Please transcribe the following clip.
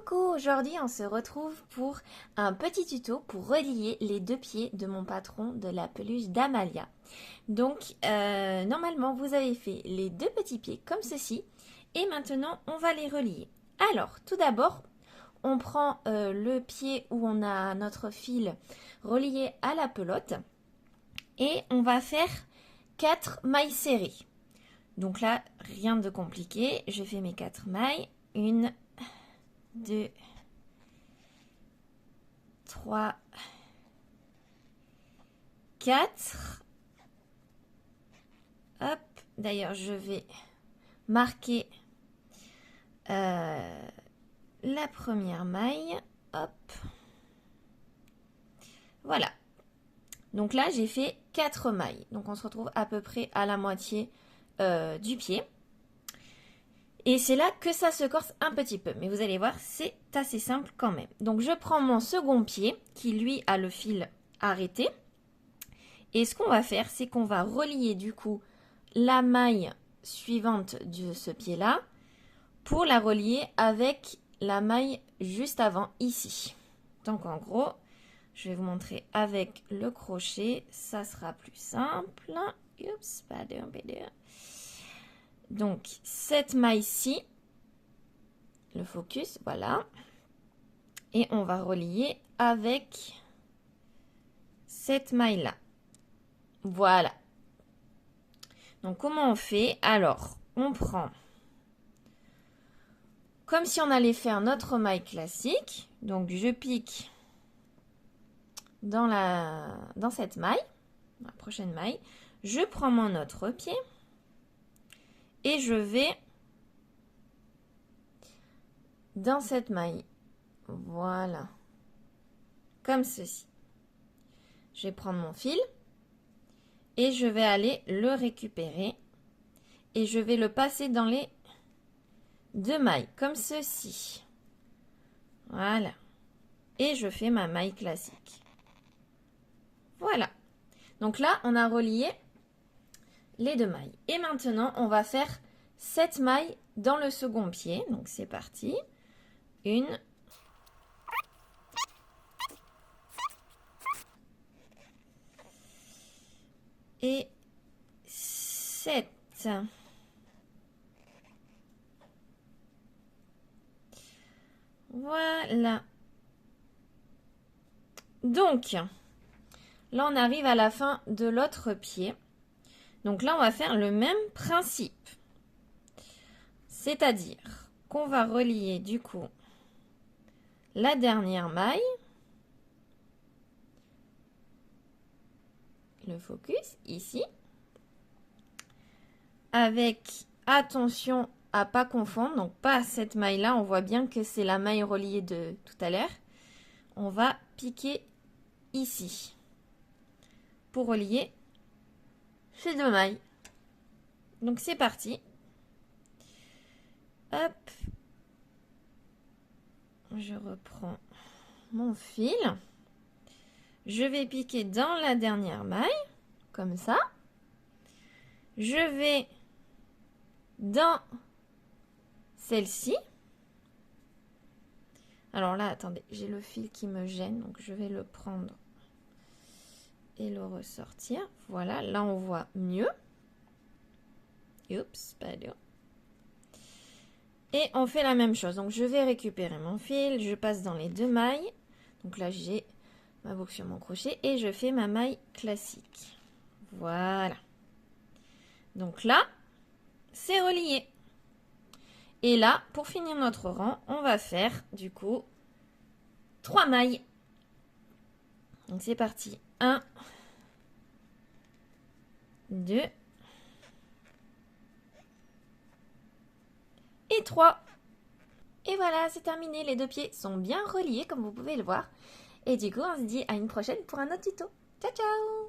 Coucou, aujourd'hui on se retrouve pour un petit tuto pour relier les deux pieds de mon patron de la peluche d'Amalia. Donc normalement vous avez fait les deux petits pieds comme ceci et maintenant on va les relier. Alors tout d'abord on prend le pied où on a notre fil relié à la pelote et on va faire 4 mailles serrées. Donc là rien de compliqué, je fais mes 4 mailles, 1, 2, 3, 4. Hop, d'ailleurs, je vais marquer la première maille. Hop. Voilà. Donc là, j'ai fait 4 mailles. Donc on se retrouve à peu près à la moitié du pied. Et c'est là que ça se corse un petit peu. Mais vous allez voir, c'est assez simple quand même. Donc je prends mon second pied qui lui a le fil arrêté. Et ce qu'on va faire, c'est qu'on va relier du coup la maille suivante de ce pied-là pour la relier avec la maille juste avant ici. Donc en gros, je vais vous montrer avec le crochet. Ça sera plus simple. Oups, pardon. Donc, cette maille-ci, le focus, voilà. Et on va relier avec cette maille-là. Voilà. Donc, comment on fait? Alors, on prend, comme si on allait faire notre maille classique. Donc, je pique dans cette maille, la prochaine maille. Je prends mon autre pied. Et je vais dans cette maille. Voilà. Comme ceci. Je vais prendre mon fil. Et je vais aller le récupérer. Et je vais le passer dans les deux mailles. Comme ceci. Voilà. Et je fais ma maille classique. Voilà. Donc là, on a relié les deux mailles. Et maintenant, on va faire 7 mailles dans le second pied. Donc, c'est parti. 1, et 7. Voilà. Donc, là, on arrive à la fin de l'autre pied. Donc là, on va faire le même principe. C'est-à-dire qu'on va relier du coup la dernière maille. Le focus ici. Avec attention à pas confondre. Donc pas cette maille-là. On voit bien que c'est la maille reliée de tout à l'heure. On va piquer ici. Pour relier ces deux mailles. Donc c'est parti. Hop. Je reprends mon fil. Je vais piquer dans la dernière maille. Comme ça. Je vais dans celle-ci. Alors là, attendez, j'ai le fil qui me gêne. Donc je vais le prendre et le ressortir. Voilà, là on voit mieux. Oups, pardon. Et on fait la même chose. Donc je vais récupérer mon fil, je passe dans les deux mailles. Donc là j'ai ma boucle sur mon crochet et je fais ma maille classique. Voilà. Donc là, c'est relié. Et là, pour finir notre rang, on va faire du coup 3 mailles. Donc c'est parti. 1, 2 et 3. Et voilà, c'est terminé. Les deux pieds sont bien reliés comme vous pouvez le voir. Et du coup, on se dit à une prochaine pour un autre tuto. Ciao, ciao!